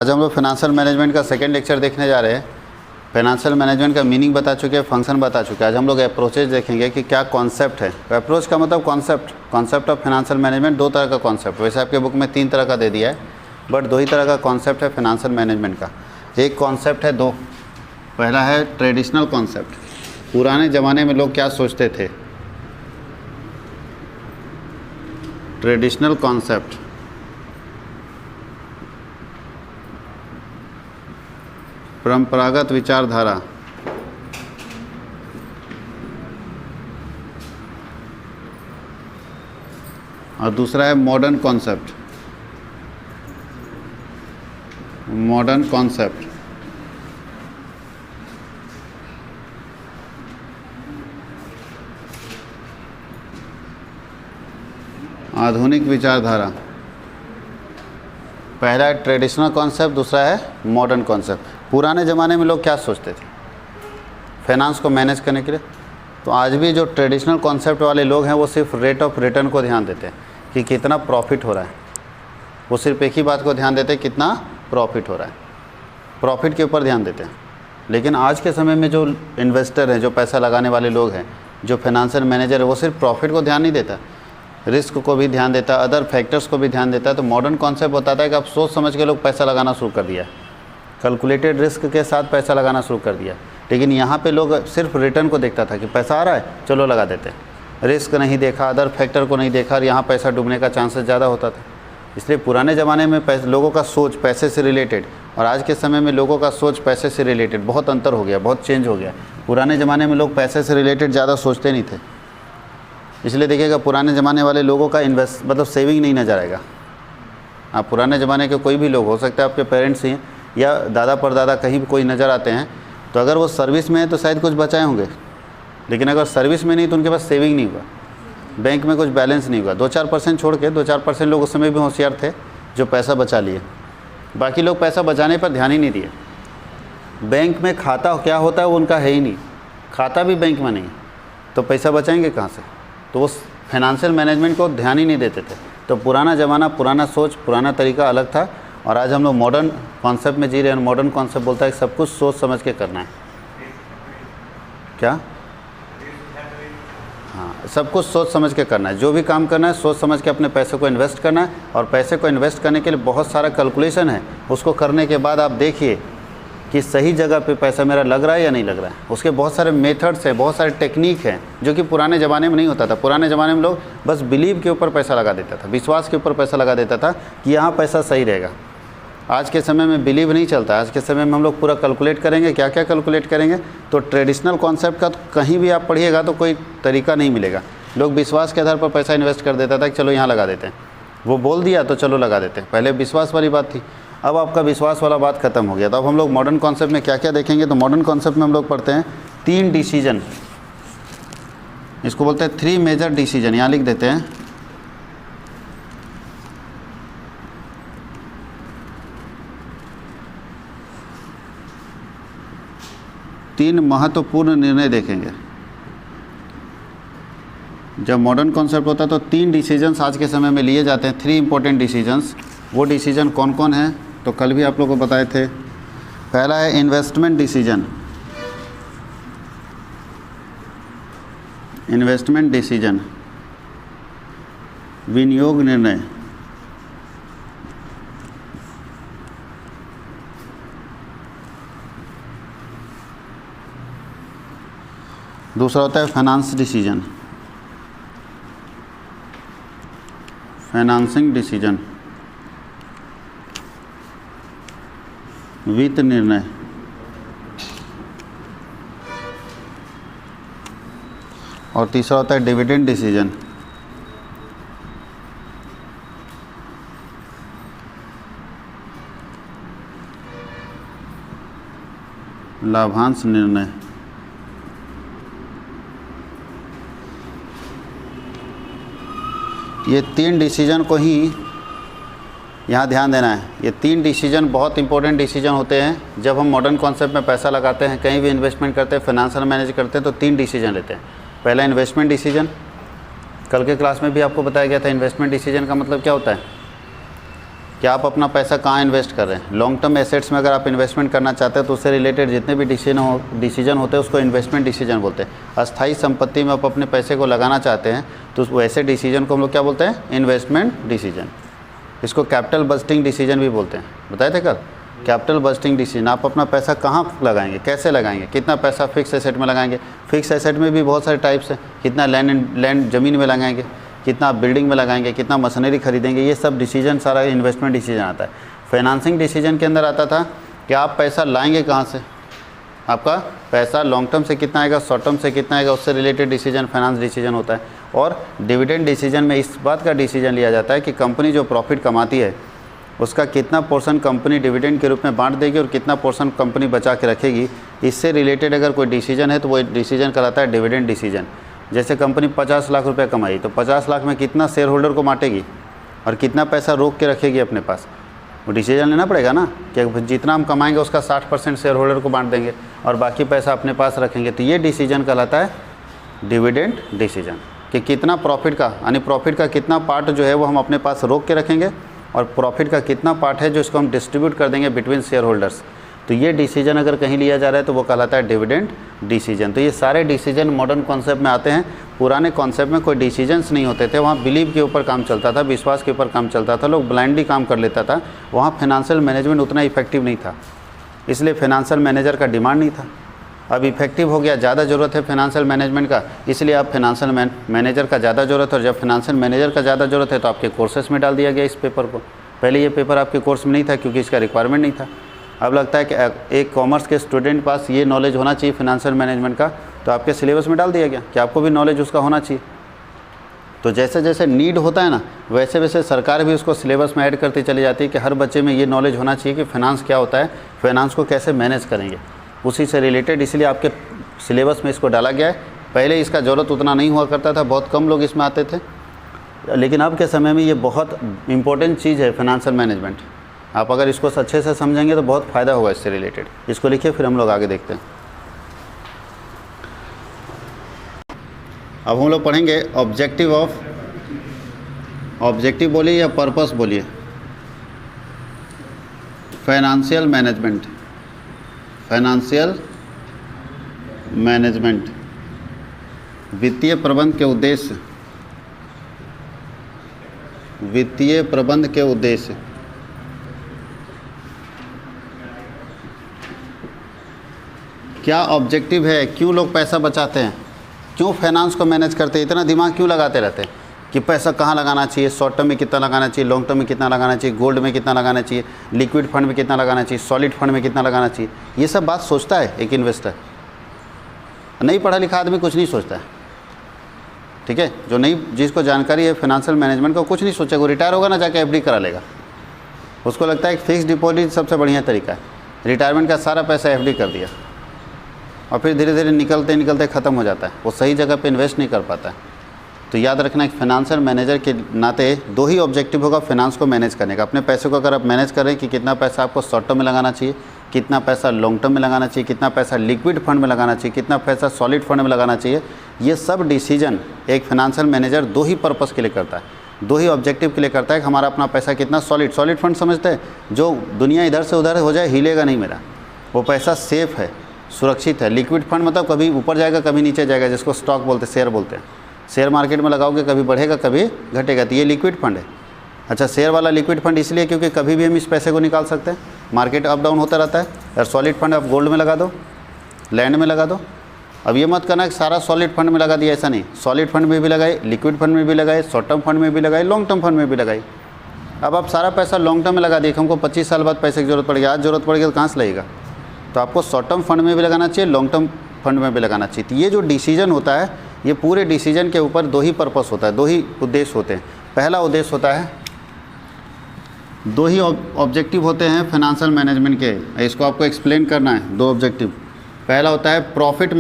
आज हम लोग फाइनेंशियल मैनेजमेंट का सेकंड लेक्चर देखने जा रहे हैं। फाइनेंशियल मैनेजमेंट का मीनिंग बता चुके हैं, फंक्शन बता चुके हैं। आज हम लोग अप्रोचेज देखेंगे कि क्या कॉन्सेप्ट है। अप्रोच का मतलब कॉन्सेप्ट ऑफ फाइनेंशियल मैनेजमेंट। दो तरह का कॉन्सेप्ट, वैसे आपके बुक में 3 तरह का दे दिया है, बट 2 ही तरह का कॉन्सेप्ट है फाइनेंशियल मैनेजमेंट का। एक कॉन्सेप्ट है दो। पहला है ट्रेडिशनल कॉन्सेप्ट, पुराने ज़माने में लोग क्या सोचते थे। ट्रेडिशनल कॉन्सेप्ट, परंपरागत विचारधारा। और दूसरा है मॉडर्न कॉन्सेप्ट। मॉडर्न कॉन्सेप्ट आधुनिक विचारधारा। पहला है ट्रेडिशनल कॉन्सेप्ट, दूसरा है मॉडर्न कॉन्सेप्ट। पुराने ज़माने में लोग क्या सोचते थे फाइनेंस को मैनेज करने के लिए, तो आज भी जो ट्रेडिशनल कॉन्सेप्ट वाले लोग हैं वो सिर्फ रेट ऑफ रिटर्न को ध्यान देते हैं कि कितना प्रॉफिट हो रहा है। वो सिर्फ एक ही बात को ध्यान देते हैं, कितना प्रॉफिट हो रहा है, प्रॉफिट के ऊपर ध्यान देते हैं। लेकिन आज के समय में जो इन्वेस्टर हैं, जो पैसा लगाने वाले लोग हैं, जो फाइनेंशियल मैनेजर है, वो सिर्फ प्रॉफिट को ध्यान नहीं देता, रिस्क को भी ध्यान देता है, अदर फैक्टर्स को भी ध्यान देता है। तो मॉडर्न कॉन्सेप्ट बताता है कि आप सोच समझ के लोग पैसा लगाना शुरू कर दिया, कैलकुलेटेड रिस्क के साथ पैसा लगाना शुरू कर दिया। लेकिन यहाँ पे लोग सिर्फ रिटर्न को देखता था कि पैसा आ रहा है चलो लगा देते हैं, रिस्क नहीं देखा, अदर फैक्टर को नहीं देखा, और यहाँ पैसा डूबने का चांसेस ज़्यादा होता था। इसलिए पुराने ज़माने में लोगों का सोच पैसे से रिलेटेड और आज के समय में लोगों का सोच पैसे से रिलेटेड बहुत अंतर हो गया, बहुत चेंज हो गया। पुराने ज़माने में लोग पैसे से रिलेटेड ज़्यादा सोचते नहीं थे, इसलिए देखिएगा पुराने ज़माने वाले लोगों का मतलब सेविंग नहीं नज़र आएगा। आप पुराने ज़माने के कोई भी लोग, हो सकता है आपके पेरेंट्स ही या दादा परदादा कहीं भी कोई नज़र आते हैं, तो अगर वो सर्विस में है तो शायद कुछ बचाए होंगे, लेकिन अगर सर्विस में नहीं तो उनके पास सेविंग नहीं हुआ, बैंक में कुछ बैलेंस नहीं हुआ। 2-4% छोड़ के 2-4% लोग उस समय भी होशियार थे जो पैसा बचा लिए, बाकी लोग पैसा बचाने पर ध्यान ही नहीं दिए। बैंक में खाता क्या होता है वो उनका है ही नहीं, खाता भी बैंक में नहीं, तो पैसा बचाएंगे कहाँ से। तो वो फाइनेंशियल मैनेजमेंट को ध्यान ही नहीं देते थे। तो पुराना ज़माना, पुराना सोच, पुराना तरीका अलग था, और आज हम लोग मॉडर्न कॉन्सेप्ट में जी रहे हैं। मॉडर्न कॉन्सेप्ट बोलता है कि सब कुछ सोच समझ के करना है। क्या? हाँ, सब कुछ सोच समझ के करना है। जो भी काम करना है सोच समझ के अपने पैसे को इन्वेस्ट करना है, और पैसे को इन्वेस्ट करने के लिए बहुत सारा कैलकुलेशन है। उसको करने के बाद आप देखिए कि सही जगह पे पैसा मेरा लग रहा है या नहीं लग रहा है। उसके बहुत सारे मेथड्स हैं, बहुत सारे टेक्निक हैं, जो कि पुराने ज़माने में नहीं होता था। पुराने ज़माने में लोग बस बिलीव के ऊपर पैसा लगा देता था, विश्वास के ऊपर पैसा लगा देता था कि यहाँ पैसा सही रहेगा। आज के समय में बिलीव नहीं चलता। आज के समय में हम लोग पूरा कैलकुलेट करेंगे। क्या क्या कैलकुलेट करेंगे? तो ट्रेडिशनल कॉन्सेप्ट का तो कहीं भी आप पढ़िएगा तो कोई तरीका नहीं मिलेगा। लोग विश्वास के आधार पर पैसा इन्वेस्ट कर देता था कि चलो यहाँ लगा देते हैं, वो बोल दिया तो चलो लगा देते हैं। पहले विश्वास वाली बात थी, अब आपका विश्वास वाला बात खत्म हो गया। तो अब हम लोग मॉडर्न कॉन्सेप्ट में क्या क्या देखेंगे, तो मॉडर्न कॉन्सेप्ट में हम लोग पढ़ते हैं 3 डिसीजन, इसको बोलते हैं 3 मेजर डिसीजन। यहाँ लिख देते हैं 3 महत्वपूर्ण निर्णय देखेंगे। जब मॉडर्न कॉन्सेप्ट होता है तो 3 डिसीजंस आज के समय में लिए जाते हैं, 3 इंपॉर्टेंट डिसीजंस। वो डिसीजन कौन कौन है तो कल भी आप लोगों को बताए थे। पहला है इन्वेस्टमेंट डिसीजन। इन्वेस्टमेंट डिसीजन, विनियोग निर्णय। दूसरा होता है फाइनेंस डिसीजन, फाइनेंसिंग डिसीजन, वित्त निर्णय। और तीसरा होता है डिविडेंड डिसीजन, लाभांश निर्णय। ये 3 डिसीजन को ही यहाँ ध्यान देना है। ये 3 डिसीजन बहुत इंपॉर्टेंट डिसीजन होते हैं। जब हम मॉडर्न कॉन्सेप्ट में पैसा लगाते हैं, कहीं भी इन्वेस्टमेंट करते हैं, फाइनेंशियल मैनेज करते हैं, तो 3 डिसीजन लेते हैं। पहला इन्वेस्टमेंट डिसीजन, कल के क्लास में भी आपको बताया गया था इन्वेस्टमेंट डिसीजन का मतलब क्या होता है। कि आप अपना पैसा कहाँ इन्वेस्ट कर रहे हैं। लॉन्ग टर्म एसेट्स में अगर आप इन्वेस्टमेंट करना चाहते हैं तो उससे रिलेटेड जितने भी डिसीजन होते हैं उसको इन्वेस्टमेंट डिसीजन बोलते हैं। अस्थायी संपत्ति में आप अपने पैसे को लगाना चाहते हैं तो वैसे डिसीजन को हम लोग क्या बोलते हैं, इन्वेस्टमेंट डिसीजन। इसको कैपिटल बस्टिंग डिसीजन भी बोलते हैं, बताए थे कल। कैपिटल बस्टिंग डिसीजन, आप अपना पैसा कहाँ लगाएंगे, कैसे लगाएंगे, कितना पैसा फिक्स एसेट में लगाएंगे। फिक्स एसेट में भी बहुत सारे टाइप्स हैं, कितना लैंड ज़मीन में लगाएंगे, कितना बिल्डिंग में लगाएंगे, कितना मशीनरी खरीदेंगे, ये सब डिसीजन सारा इन्वेस्टमेंट डिसीजन आता है। फाइनेंसिंग डिसीजन के अंदर आता था कि आप पैसा लाएंगे कहाँ से, आपका पैसा लॉन्ग टर्म से कितना आएगा, शॉर्ट टर्म से कितना आएगा, उससे रिलेटेड डिसीजन फाइनेंस डिसीजन होता है। और डिविडेंड डिसीजन में इस बात का डिसीजन लिया जाता है कि कंपनी जो प्रॉफिट कमाती है उसका कितना पोर्शन कंपनी डिविडेंड के रूप में बांट देगी और कितना पोर्शन कंपनी बचा के रखेगी। इससे रिलेटेड अगर कोई डिसीजन है तो वो डिसीजन कहलाता है डिविडेंड डिसीजन। जैसे कंपनी 50 लाख रुपए कमाई तो 50 लाख में कितना शेयर होल्डर को बांटेगी और कितना पैसा रोक के रखेगी अपने पास, वो डिसीजन लेना पड़ेगा ना कि जितना हम कमाएंगे उसका 60% शेयर होल्डर को बांट देंगे और बाकी पैसा अपने पास रखेंगे। तो ये डिसीजन कहलाता है डिविडेंड डिसीजन कि कितना प्रॉफिट का, यानी प्रॉफिट का कितना पार्ट जो है वो हम अपने पास रोक के रखेंगे और प्रॉफिट का कितना पार्ट है जो इसको हम डिस्ट्रीब्यूट कर देंगे बिटवीन शेयर होल्डर्स। तो ये डिसीजन अगर कहीं लिया जा रहा है तो वो कहलाता है डिविडेंड डिसीजन। तो ये सारे डिसीजन मॉडर्न कॉन्सेप्ट में आते हैं। पुराने कॉन्सेप्ट में कोई डिसीजंस नहीं होते थे, वहाँ बिलीव के ऊपर काम चलता था, विश्वास के ऊपर काम चलता था, लोग ब्लाइंडली काम कर लेता था। वहाँ फाइनेंशियल मैनेजमेंट उतना इफेक्टिव नहीं था, इसलिए फाइनेंशियल मैनेजर का डिमांड नहीं था। अब इफेक्टिव हो गया, ज़्यादा ज़रूरत है फाइनेंशियल मैनेजमेंट का, इसलिए अब फाइनेंशियल मैनेजर का ज़्यादा ज़रूरत है। और जब फाइनेंशियल मैनेजर का ज़्यादा ज़रूरत है तो आपके कोर्सेस में डाल दिया गया इस पेपर को। पहले ये पेपर आपके कोर्स में नहीं था क्योंकि इसका रिक्वायरमेंट नहीं था। अब लगता है कि एक कॉमर्स के स्टूडेंट पास ये नॉलेज होना चाहिए फाइनेंशियल मैनेजमेंट का, तो आपके सिलेबस में डाल दिया गया कि आपको भी नॉलेज उसका होना चाहिए। तो जैसे जैसे नीड होता है ना, वैसे वैसे सरकार भी उसको सिलेबस में ऐड करती चली जाती है कि हर बच्चे में ये नॉलेज होना चाहिए कि फाइनेंस क्या होता है, फाइनेंस को कैसे मैनेज करेंगे, उसी से रिलेटेड इसलिए आपके सिलेबस में इसको डाला गया है। पहले इसका ज़रूरत उतना नहीं हुआ करता था, बहुत कम लोग इसमें आते थे, लेकिन अब के समय में ये बहुत इंपॉर्टेंट चीज़ है फाइनेंशियल मैनेजमेंट। आप अगर इसको अच्छे से समझेंगे तो बहुत फ़ायदा होगा इससे रिलेटेड। इसको लिखिए, फिर हम लोग आगे देखते हैं। अब हम लोग पढ़ेंगे ऑब्जेक्टिव बोलिए या पर्पस बोलिए, फाइनेंशियल मैनेजमेंट। वित्तीय प्रबंध के उद्देश्य, क्या ऑब्जेक्टिव है, क्यों लोग पैसा बचाते हैं, क्यों फाइनेंस को मैनेज करते हैं, इतना दिमाग क्यों लगाते रहते हैं कि पैसा कहाँ लगाना चाहिए, शॉर्ट टर्म में कितना लगाना चाहिए, लॉन्ग टर्म में कितना लगाना चाहिए, गोल्ड में कितना लगाना चाहिए, लिक्विड फंड में कितना लगाना चाहिए, सॉलिड फंड में कितना लगाना चाहिए। ये सब बात सोचता है एक इन्वेस्टर। नहीं पढ़ा लिखा आदमी कुछ नहीं सोचता है, ठीक है। जो नहीं, जिसको जानकारी है फाइनेंशियल मैनेजमेंट का, कुछ नहीं सोचेगा। वो रिटायर होगा ना, जाके एफडी करा लेगा। उसको लगता है कि फिक्स डिपॉजिट सबसे बढ़िया तरीका है। रिटायरमेंट का सारा पैसा एफडी कर दिया और फिर धीरे धीरे निकलते ख़त्म हो जाता है, वो सही जगह पे इन्वेस्ट नहीं कर पाता है। तो याद रखना कि फाइनेंशियल मैनेजर के नाते दो ही ऑब्जेक्टिव होगा फाइनेंस को मैनेज करने का। अपने पैसे को अगर आप मैनेज करें कि कितना पैसा आपको शॉर्ट टर्म में लगाना चाहिए, कितना पैसा लॉन्ग टर्म में लगाना चाहिए, कितना पैसा लिक्विड फंड में लगाना चाहिए, कितना पैसा सॉलिड फंड में लगाना चाहिए, ये सब डिसीजन एक फाइनेंशियल मैनेजर दो ही पर्पज़ के लिए करता है, दो ही ऑब्जेक्टिव के लिए करता है कि हमारा अपना पैसा कितना सॉलिड फंड समझते हैं, जो दुनिया इधर से उधर हो जाए हिलेगा नहीं मेरा, वो पैसा सेफ है, सुरक्षित है। लिक्विड फंड मतलब कभी ऊपर जाएगा कभी नीचे जाएगा, जिसको स्टॉक बोलते हैं, शेयर बोलते हैं। शेयर मार्केट में लगाओगे कभी बढ़ेगा कभी घटेगा, तो ये लिक्विड फंड है। अच्छा, शेयर वाला लिक्विड फंड इसलिए क्योंकि कभी भी हम इस पैसे को निकाल सकते हैं, मार्केट अप डाउन होता रहता है। और सॉलिड फंड आप गोल्ड में लगा दो, लैंड में लगा दो। अब ये मत करना कि सारा सॉलिड फंड में लगा दिया, ऐसा नहीं। सॉलिड फंड में भी लगाए, लिक्विड फंड में भी लगाए, शॉर्ट टर्म फंड में भी लगाए, लॉन्ग टर्म फंड में भी लगाई। अब आप सारा पैसा लॉन्ग टर्म में लगा दिए, हमको 25 साल बाद पैसे की जरूरत पड़ेगी, आज जरूरत पड़ेगी तो कहाँ से लगेगा। तो आपको शॉर्ट टर्म फंड में भी लगाना चाहिए, लॉन्ग टर्म फंड में भी लगाना चाहिए। तो ये जो डिसीजन होता है, ये पूरे डिसीजन के ऊपर दो ही पर्पस होता है, दो ही उद्देश्य होते हैं। पहला उद्देश्य होता है, दो ही ऑब्जेक्टिव होते हैं फाइनेंशियल मैनेजमेंट के, इसको आपको एक्सप्लेन करना है। दो ऑब्जेक्टिव, पहला होता है प्रॉफिट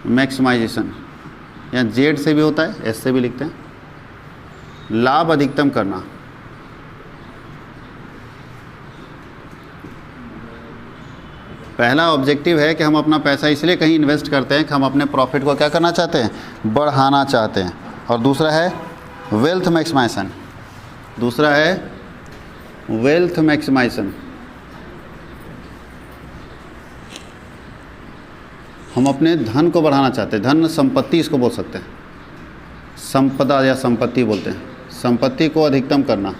मैक्सिमाइजेशन, या जेड से भी होता है, एस से भी लिखते हैं, लाभ अधिकतम करना। पहला ऑब्जेक्टिव है कि हम अपना पैसा इसलिए कहीं इन्वेस्ट करते हैं कि हम अपने प्रॉफिट को क्या करना चाहते हैं, बढ़ाना चाहते हैं। और दूसरा है वेल्थ मैक्सिमाइजेशन, दूसरा है वेल्थ मैक्सिमाइजेशन। हम अपने धन को बढ़ाना चाहते हैं, धन संपत्ति इसको बोल सकते हैं, संपदा या संपत्ति बोलते हैं, संपत्ति को अधिकतम करना।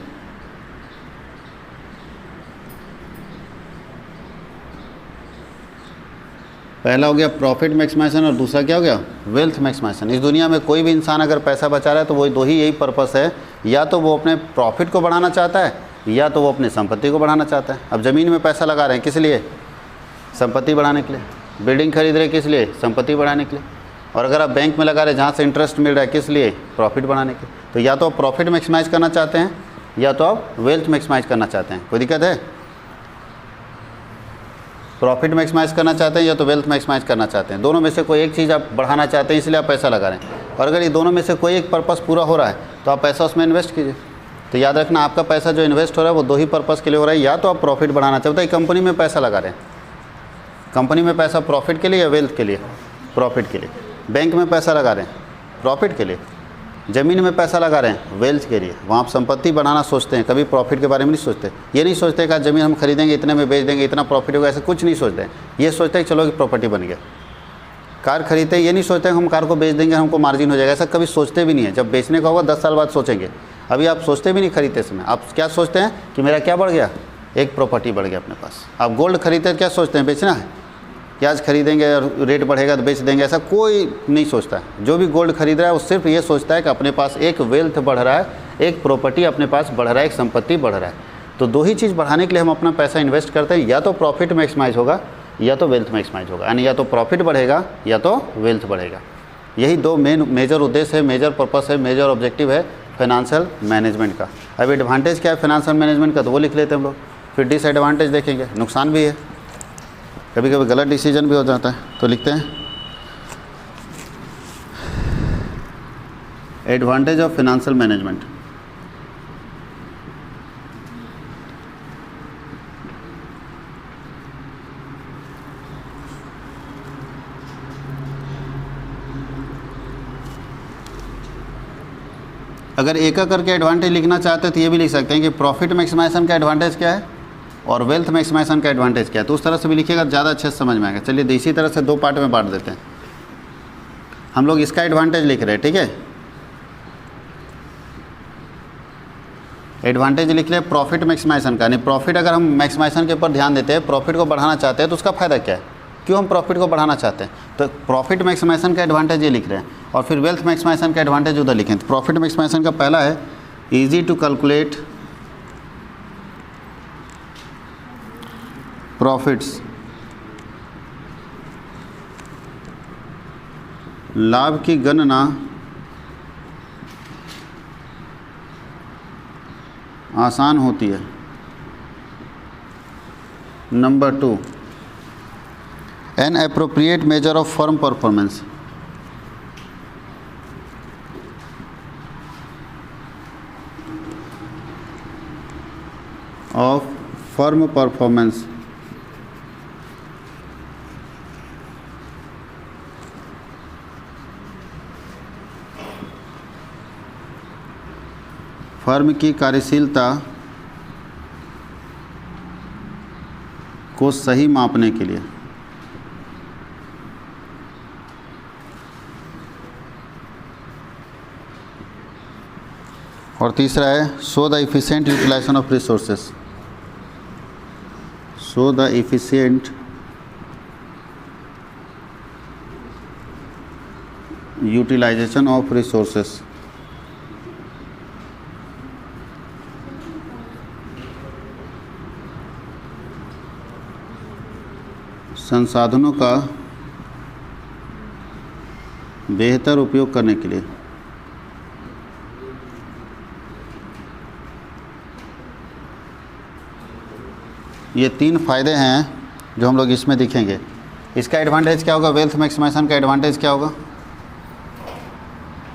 पहला हो गया प्रॉफिट मैक्सिमाइजेशन और दूसरा क्या हो गया वेल्थ मैक्सिमाइजेशन। इस दुनिया में कोई भी इंसान अगर पैसा बचा रहा है तो वो दो ही यही पर्पस है, या तो वो अपने प्रॉफिट को बढ़ाना चाहता है या तो वो अपनी संपत्ति को बढ़ाना चाहता है। अब ज़मीन में पैसा लगा रहे हैं किस लिए? संपत्ति बढ़ाने के लिए। बिल्डिंग खरीद रहे किस लिए? संपत्ति बढ़ाने के लिए। और अगर आप बैंक में लगा रहे हैं जहाँ से इंटरेस्ट मिल रहा है किस लिए? प्रॉफिट बढ़ाने के लिए। तो या तो आप प्रॉफिट मैक्सिमाइज करना चाहते हैं या तो आप वेल्थ मैक्सिमाइज करना चाहते हैं। कोई दिक्कत है? प्रॉफिट मैक्सिमाइज करना चाहते हैं या तो वेल्थ मैक्सिमाइज करना चाहते हैं। दोनों में से कोई एक चीज़ आप बढ़ाना चाहते हैं इसलिए आप पैसा लगा रहे हैं। और अगर ये दोनों में से कोई एक पर्पस पूरा हो रहा है तो आप पैसा उसमें इन्वेस्ट कीजिए। तो याद रखना आपका पैसा जो इन्वेस्ट हो रहा है वो दो ही पर्पस के लिए हो रहा है, या तो आप प्रॉफिट बढ़ाना चाहते हैं, कंपनी में पैसा लगा रहे हैं, कंपनी में पैसा प्रॉफिट के लिए या वेल्थ के लिए? प्रॉफिट के लिए। बैंक में पैसा लगा रहे हैं प्रॉफिट के लिए, ज़मीन में पैसा लगा रहे हैं वेल्थ के लिए। वहाँ आप संपत्ति बढ़ाना सोचते हैं, कभी प्रॉफिट के बारे में नहीं सोचते। ये नहीं सोचते कि ज़मीन हम खरीदेंगे इतने में बेच देंगे इतना प्रॉफिट होगा, ऐसा कुछ नहीं सोचते हैं। ये सोचते हैं कि चलो कि प्रॉपर्टी बन गया। कार खरीदते हैं, ये नहीं सोचते हैं हम कार को बेच देंगे हमको मार्जिन हो जाएगा, ऐसा कभी सोचते भी नहीं है। जब बेचने का होगा 10 साल बाद सोचेंगे, अभी आप सोचते भी नहीं खरीदते समय। आप क्या सोचते हैं कि मेरा क्या बढ़ गया? एक प्रॉपर्टी बढ़ गया अपने पास। आप गोल्ड खरीदते हैं क्या सोचते हैं? बेचना है कि आज खरीदेंगे और रेट बढ़ेगा तो बेच देंगे, ऐसा कोई नहीं सोचता है। जो भी गोल्ड खरीद रहा है वो सिर्फ ये सोचता है कि अपने पास एक वेल्थ बढ़ रहा है, एक प्रॉपर्टी अपने पास बढ़ रहा है, एक संपत्ति बढ़ रहा है। तो दो ही चीज़ बढ़ाने के लिए हम अपना पैसा इन्वेस्ट करते हैं, या तो प्रॉफिट मैक्सिमाइज होगा या तो वेल्थ मैक्सिमाइज होगा, यानी या तो प्रॉफिट बढ़ेगा या तो वेल्थ बढ़ेगा। यही दो मेजर उद्देश्य है, मेजर पर्पस है, मेजर ऑब्जेक्टिव है फाइनेंशियल मैनेजमेंट का। अब एडवांटेज क्या है फाइनेंशियल मैनेजमेंट का तो वो लिख लेते हैं हम लोग, फिर डिसएडवांटेज देखेंगे, नुकसान भी है, कभी कभी गलत डिसीजन भी हो जाता है। तो लिखते हैं एडवांटेज ऑफ फाइनेंशियल मैनेजमेंट। अगर एक करके एडवांटेज लिखना चाहते हैं तो ये भी लिख सकते हैं कि प्रॉफिट मैक्सिमाइजेशन का एडवांटेज क्या है और वेल्थ मैक्सिमाइजेशन का एडवांटेज क्या है। तो उस तरह से भी लिखिएगा, ज़्यादा अच्छे से समझ में आएगा। चलिए इसी तरह से दो पार्ट में बांट देते हैं। हम लोग इसका एडवांटेज लिख रहे हैं, ठीक है। एडवांटेज लिख रहे हैं प्रॉफिट मैक्सिमाइजेशन का, यानी प्रॉफिट अगर हम मैक्सिमाइजेशन के ऊपर ध्यान देते हैं, प्रॉफिट को बढ़ाना चाहते हैं तो उसका फ़ायदा क्या है, क्यों हम प्रॉफिट को बढ़ाना चाहते हैं। तो प्रॉफिट मैक्सिमाइजेशन का एडवांटेज ये लिख रहे हैं और फिर वेल्थ मैक्सिमाइजेशन का एडवांटेज उधर लिखें। तो प्रॉफिट मैक्सिमाइजेशन का पहला है ईजी टू कैलकुलेट प्रॉफिट्स, लाभ की गणना आसान होती है। Number 2 N appropriate measure of firm performance, of firm performance, firm की कार्यशीलता को सही मापने के लिए। और तीसरा है show the efficient utilization of resources, show the efficient utilization of resources. संसाधनों का बेहतर उपयोग करने के लिए। ये 3 फ़ायदे हैं जो हम लोग इसमें दिखेंगे। इसका एडवांटेज क्या होगा, वेल्थ मैक्सिमाइजेशन का एडवांटेज क्या होगा।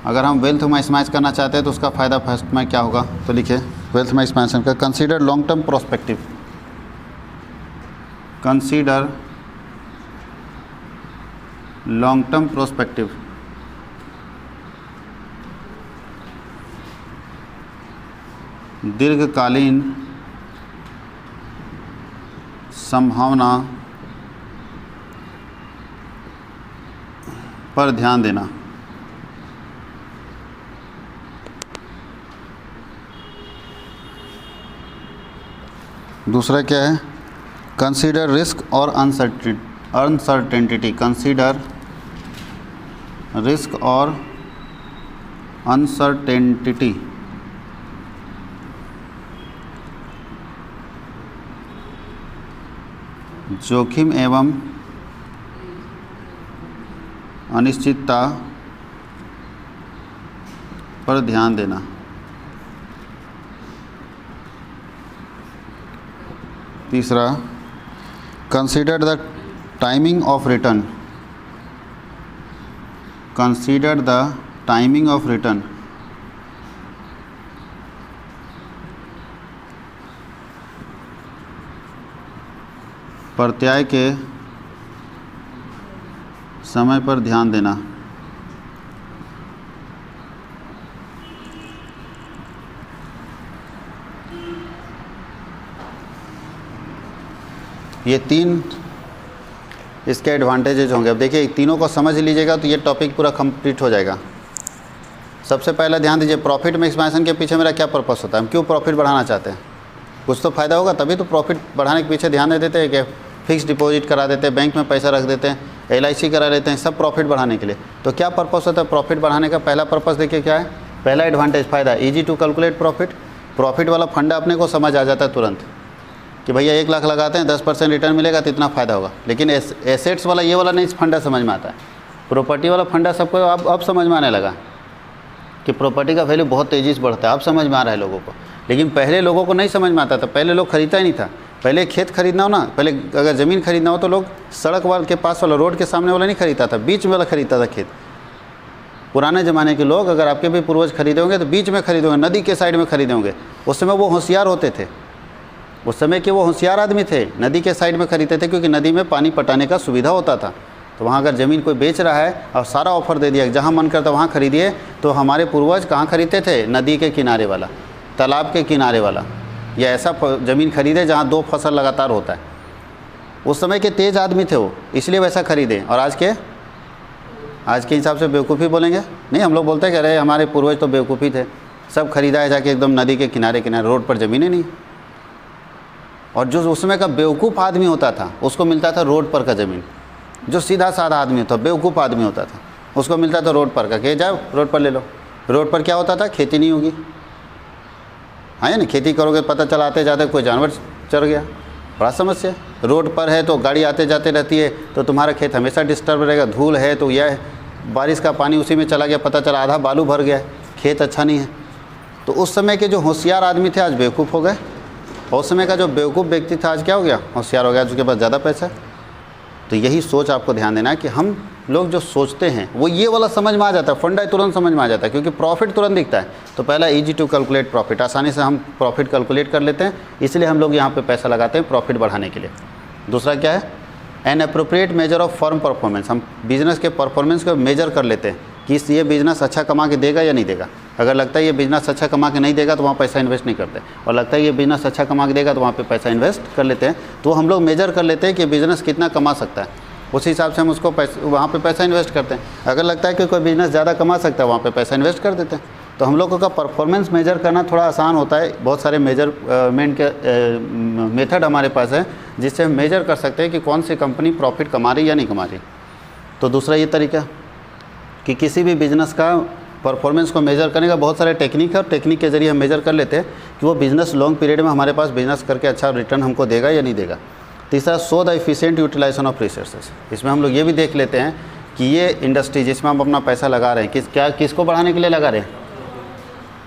अगर हम वेल्थ मैक्सिमाइज करना चाहते हैं तो उसका फ़ायदा फर्स्ट में क्या होगा, तो लिखिए वेल्थ मैक्सिमाइजेशन का consider long term prospective, consider long term prospective. दीर्घकालीन संभावना पर ध्यान देना। दूसरा क्या है? कंसीडर रिस्क और अनसर्टेनिटी। कंसीडर रिस्क और अनसर्टेनिटी। जोखिम एवं अनिश्चितता पर ध्यान देना। तीसरा, consider the timing of return. Consider the timing of return. प्रत्याय के समय पर ध्यान देना। ये तीन इसके एडवांटेजेज होंगे। अब देखिए तीनों को समझ लीजिएगा तो ये टॉपिक पूरा कंप्लीट हो जाएगा। सबसे पहले ध्यान दीजिए, प्रॉफिट में एक्सपेंशन के पीछे मेरा क्या पर्पस होता है? हम क्यों प्रॉफिट बढ़ाना चाहते हैं? कुछ तो फ़ायदा होगा, तभी तो प्रॉफिट बढ़ाने के पीछे ध्यान दे देते हैं कि फिक्स डिपॉजिट करा देते हैं, बैंक में पैसा रख देते हैं, LIC करा लेते हैं, सब प्रॉफिट बढ़ाने के लिए। तो क्या पर्पस होता है प्रॉफिट बढ़ाने का? पहला पर्पस देखिए क्या है, पहला एडवांटेज फ़ायदा, easy to calculate profit. Profit वाला फंडा अपने को समझ आ जाता है तुरंत कि भैया 1 लाख लगाते हैं 10% रिटर्न मिलेगा तो इतना फ़ायदा होगा। लेकिन एसेट्स वाला ये वाला नहीं फंडा समझ में आता है। प्रॉपर्टी वाला फंडा सबको अब समझ में आने लगा कि प्रॉपर्टी का वैल्यू बहुत तेज़ी से बढ़ता है, अब समझ में आ रहा है लोगों को। लेकिन पहले लोगों को नहीं समझ में आता था, पहले लोग खरीदता ही नहीं था। पहले खेत खरीदना हो ना, पहले अगर ज़मीन खरीदना हो तो लोग सड़क वाले के पास वाला, रोड के सामने वाला नहीं खरीदता था, बीच में वाला खरीदता था खेत। पुराने ज़माने के लोग, अगर आपके भी पूर्वज खरीदे होंगे तो बीच में खरीदे होंगे, नदी के साइड में खरीदे होंगे। उस समय वो होशियार होते थे, उस समय के वो होशियार आदमी थे, नदी के साइड में खरीदते थे क्योंकि नदी में पानी पटाने का सुविधा होता था। तो वहाँ अगर ज़मीन कोई बेच रहा है और सारा ऑफ़र दे दिया जहाँ मन करता वहाँ खरीदिए, तो हमारे पूर्वज कहाँ खरीदते थे? नदी के किनारे वाला, तालाब के किनारे वाला, या ऐसा ज़मीन खरीदे जहाँ 2 फसल लगातार होता है। उस समय के तेज़ आदमी थे वो, इसलिए वैसा खरीदे। और आज के हिसाब से बेवकूफ़ी बोलेंगे नहीं, हम लोग बोलते हैं कि अरे हमारे पूर्वज तो बेवकूफ़ी थे, सब खरीदा है जाके एकदम नदी के किनारे किनारे, रोड पर ज़मीनें नहीं। और जो उस समय का बेवकूफ़ आदमी होता था उसको मिलता था रोड पर का ज़मीन। जो सीधा साधा आदमी होता, बेवकूफ़ आदमी होता था, उसको मिलता था रोड पर का, कि जाओ रोड पर ले लो। रोड पर क्या होता था? खेती नहीं होगी, हाँ या नहीं? खेती करोगे पता चला आते जाते कोई जानवर चढ़ गया, बड़ा समस्या। रोड पर है तो गाड़ी आते जाते रहती है तो तुम्हारा खेत हमेशा डिस्टर्ब रहेगा। धूल है तो यह बारिश का पानी उसी में चला गया, पता चला आधा बालू भर गया, खेत अच्छा नहीं है। तो उस समय के जो होशियार आदमी थे आज बेवकूफ़ हो गए, और उस समय का जो बेवकूफ़ व्यक्ति था आज क्या हो गया? होशियार हो गया, जिसके पास ज़्यादा पैसा है। तो यही सोच आपको ध्यान देना है कि हम लोग जो सोचते हैं वो ये वाला समझ में आ जाता है, फंडा तुरंत समझ में आ जाता है, क्योंकि प्रॉफिट तुरंत दिखता है। तो पहला ईजी टू कैलकुलेट प्रॉफिट, आसानी से हम प्रॉफिट कैलकुलेट कर लेते हैं, इसलिए हम लोग यहाँ पे पैसा लगाते हैं प्रॉफिट बढ़ाने के लिए। दूसरा क्या है? An appropriate measure of firm performance. हम बिजनेस के परफॉर्मेंस को मेजर कर लेते हैं कि ये बिज़नेस अच्छा कमा के देगा या नहीं देगा। अगर लगता है ये बिज़नेस अच्छा कमा के नहीं देगा तो वहाँ पैसा इन्वेस्ट नहीं करते, और लगता है ये बिज़नेस अच्छा कमा के देगा तो वहाँ पे पैसा इन्वेस्ट कर लेते हैं। तो हम लोग मेजर कर लेते हैं कि बिज़नेस कितना कमा सकता है, उस हिसाब से हम उसको वहाँ पे पैसा इन्वेस्ट करते हैं। अगर लगता है कि कोई बिज़नेस ज़्यादा कमा सकता है, वहाँ पे पैसा इन्वेस्ट कर देते हैं। तो हम लोगों का परफॉर्मेंस मेजर करना थोड़ा आसान होता है। बहुत सारे मेजरमेंट के मेथड हमारे पास है जिससे हम मेजर कर सकते हैं कि कौन सी कंपनी प्रॉफिट कमा रही या नहीं कमा रही। तो दूसरा ये तरीका कि किसी भी बिज़नेस का परफॉर्मेंस को मेजर करने का बहुत सारे टेक्निक है, और टेक्निक के ज़रिए हम मेजर कर लेते हैं कि वो बिज़नेस लॉन्ग पीरियड में हमारे पास बिज़नेस करके अच्छा रिटर्न हमको देगा या नहीं देगा। तीसरा, show the efficient utilization of resources. इसमें हम लोग ये भी देख लेते हैं कि ये इंडस्ट्री जिसमें हम अपना पैसा लगा रहे हैं किसको बढ़ाने के लिए लगा रहे हैं?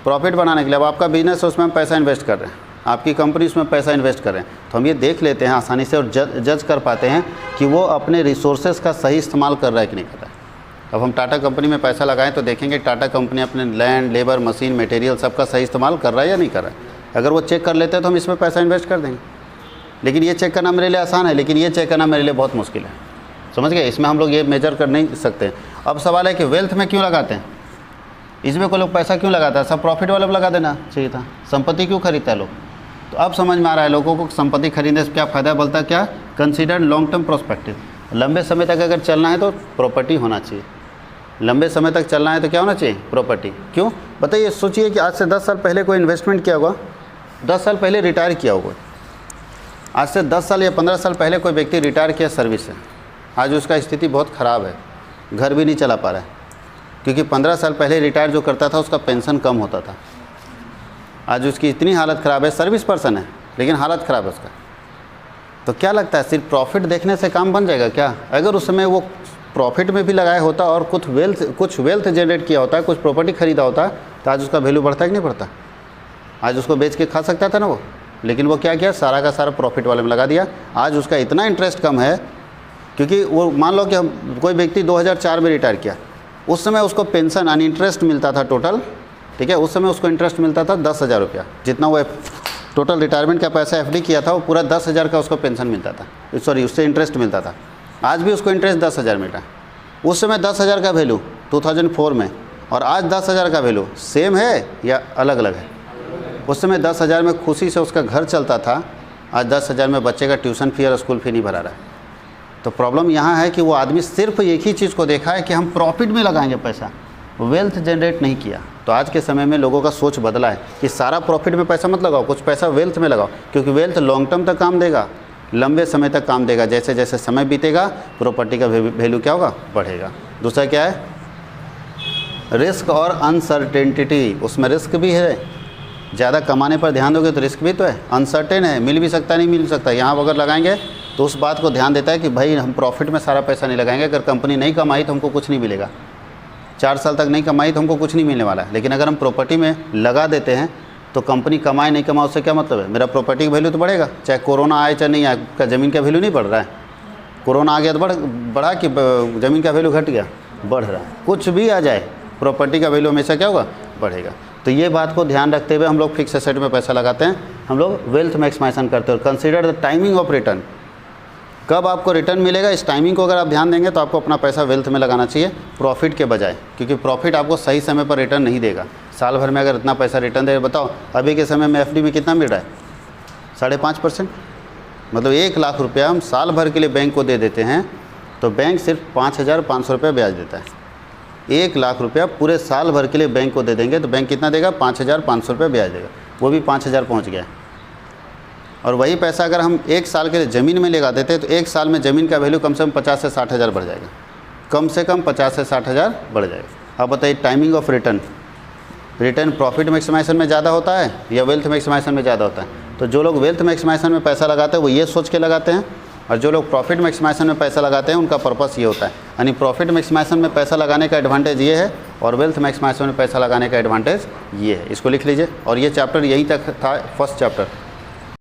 प्रॉफिट बनाने के लिए। अब आपका बिजनेस है, उसमें हम पैसा इन्वेस्ट कर रहे हैं, आपकी कंपनी उसमें पैसा इन्वेस्ट कर रहे हैं, तो हम ये देख लेते हैं आसानी से और जज कर पाते हैं कि वो अपने रिसोर्सेज का सही इस्तेमाल कर रहा है कि नहीं कर रहा है। अब हम टाटा कंपनी में पैसा लगाएं तो देखेंगे टाटा कंपनी अपने लैंड, लेबर, मशीन, मटेरियल सबका सही इस्तेमाल कर रहा है या नहीं कर रहा है। अगर वो चेक कर लेते हैं तो हम इसमें पैसा इन्वेस्ट कर देंगे। लेकिन ये चेक करना मेरे लिए आसान है, लेकिन ये चेक करना मेरे लिए बहुत मुश्किल है। समझ गए? इसमें हम लोग ये मेजर कर नहीं सकते। अब सवाल है कि वेल्थ में क्यों लगाते हैं? इसमें कोई लोग पैसा क्यों लगाता है? सब प्रॉफिट वाले पे लगा देना चाहिए था। संपत्ति क्यों खरीदता है लोग? तो अब समझ में आ रहा है लोगों को संपत्ति खरीदने से क्या फ़ायदा। बोलता क्या? Consider long term prospective. लंबे समय तक अगर चलना है तो प्रॉपर्टी होना चाहिए। लंबे समय तक चलना है तो क्या होना चाहिए? प्रॉपर्टी। क्यों बताइए? सोचिए कि आज से 10 साल पहले कोई इन्वेस्टमेंट किया होगा, 10 साल पहले रिटायर किया होगा। आज से 10 साल या 15 साल पहले कोई व्यक्ति रिटायर किया सर्विस से, आज उसका स्थिति बहुत ख़राब है, घर भी नहीं चला पा रहा है, क्योंकि 15 साल पहले रिटायर जो करता था उसका पेंशन कम होता था। आज उसकी इतनी हालत ख़राब है, सर्विस पर्सन है लेकिन हालत ख़राब है उसका। तो क्या लगता है सिर्फ प्रॉफिट देखने से काम बन जाएगा क्या? अगर उस समय वो प्रॉफिट में भी लगाया होता और कुछ वेल्थ जनरेट किया होता, कुछ प्रॉपर्टी खरीदा होता, तो आज उसका वैल्यू बढ़ता है कि नहीं बढ़ता? आज उसको बेच के खा सकता था ना वो, लेकिन वो क्या किया? सारा का सारा प्रॉफिट वाले में लगा दिया। आज उसका इतना इंटरेस्ट कम है, क्योंकि वो मान लो कि कोई व्यक्ति 2004 में रिटायर किया, उस समय उसको पेंशन यानी इंटरेस्ट मिलता था टोटल, ठीक है, उस समय उसको इंटरेस्ट मिलता था 10,000 रुपया। जितना वो टोटल रिटायरमेंट का पैसा एफडी किया था वो पूरा 10,000 का उसको पेंशन मिलता था, सॉरी उससे इंटरेस्ट मिलता था। आज भी उसको इंटरेस्ट 10,000 मिलता है। उस समय 10,000 का वैल्यू 2004 में और आज 10,000 का वैल्यू सेम है या अलग अलग है? उस समय 10,000 में खुशी से उसका घर चलता था, आज 10,000 में बच्चे का ट्यूशन फी और स्कूल फी नहीं भरा रहा है। तो प्रॉब्लम यहाँ है कि वो आदमी सिर्फ एक ही चीज़ को देखा है कि हम प्रॉफिट में लगाएंगे पैसा, वेल्थ जनरेट नहीं किया। तो आज के समय में लोगों का सोच बदला है कि सारा प्रॉफिट में पैसा मत लगाओ, कुछ पैसा वेल्थ में लगाओ, क्योंकि वेल्थ लॉन्ग टर्म तक काम देगा, लंबे समय तक काम देगा। जैसे जैसे समय बीतेगा प्रॉपर्टी का वैल्यू क्या होगा? बढ़ेगा। दूसरा क्या है? रिस्क और अनसर्टेनिटी। उसमें रिस्क भी है, ज़्यादा कमाने पर ध्यान दोगे तो रिस्क भी तो है, अनसर्टेन है, मिल भी सकता है नहीं मिल सकता। यहाँ अगर लगाएंगे तो उस बात को ध्यान देता है कि भाई हम प्रॉफिट में सारा पैसा नहीं लगाएंगे, अगर कंपनी नहीं कमाई तो हमको कुछ नहीं मिलेगा, 4 साल तक नहीं कमाई तो हमको कुछ नहीं मिलने वाला है। लेकिन अगर हम प्रॉपर्टी में लगा देते हैं तो कंपनी कमाए नहीं कमाए उससे क्या मतलब है? मेरा प्रॉपर्टी का वैल्यू तो बढ़ेगा, चाहे कोरोना आए चाहे नहीं आए। का ज़मीन का वैल्यू नहीं बढ़ रहा है? कोरोना आ गया तो बढ़ा कि ज़मीन का वैल्यू घट गया? बढ़ रहा है। कुछ भी आ जाए प्रॉपर्टी का वैल्यू हमेशा क्या होगा? बढ़ेगा। तो ये बात को ध्यान रखते हुए हम लोग फिक्स एसेट में पैसा लगाते हैं, हम लोग वेल्थ मैक्सिमाइजेशन करते हैं। Consider the timing of return. कब आपको रिटर्न मिलेगा इस टाइमिंग को अगर आप ध्यान देंगे तो आपको अपना पैसा वेल्थ में लगाना चाहिए प्रॉफिट के बजाय, क्योंकि प्रॉफिट आपको सही समय पर रिटर्न नहीं देगा। साल भर में अगर इतना पैसा रिटर्न दे, बताओ अभी के समय में एफडी में कितना मिल रहा है? 5.5%। मतलब 1 लाख रुपया हम साल भर के लिए बैंक को दे देते हैं तो बैंक सिर्फ 5,500 रुपया ब्याज देता है। 1 लाख रुपया पूरे साल भर के लिए बैंक को दे देंगे तो बैंक कितना देगा? 5,500 रुपया ब्याज देगा। वो भी 5,000 पहुँच गया। और वही पैसा अगर हम 1 साल के लिए ज़मीन में लगा देते तो 1 साल में ज़मीन का वैल्यू कम से कम 50 से 60,000 बढ़ जाएगा, कम से कम 50 से 60,000 बढ़ जाएगा। अब बताइए timing of return profit maximization में ज़्यादा होता है या वेल्थ मैक्सिमाइजेशन में ज़्यादा होता है? तो जो लोग वेल्थ मैक्सिमाइजेशन में पैसा लगाते हैं वो ये सोच के लगाते हैं, और जो लोग प्रॉफिट मैक्सिमाइजेशन में पैसा लगाते हैं उनका पर्पस ये होता है। यानी प्रॉफिट मैक्सिमाइजेशन में पैसा लगाने का एडवांटेज ये है और वेल्थ मैक्सिमाइजेशन में पैसा लगाने का एडवांटेज ये है। इसको लिख लीजिए। और ये चैप्टर यहीं तक था, फर्स्ट चैप्टर।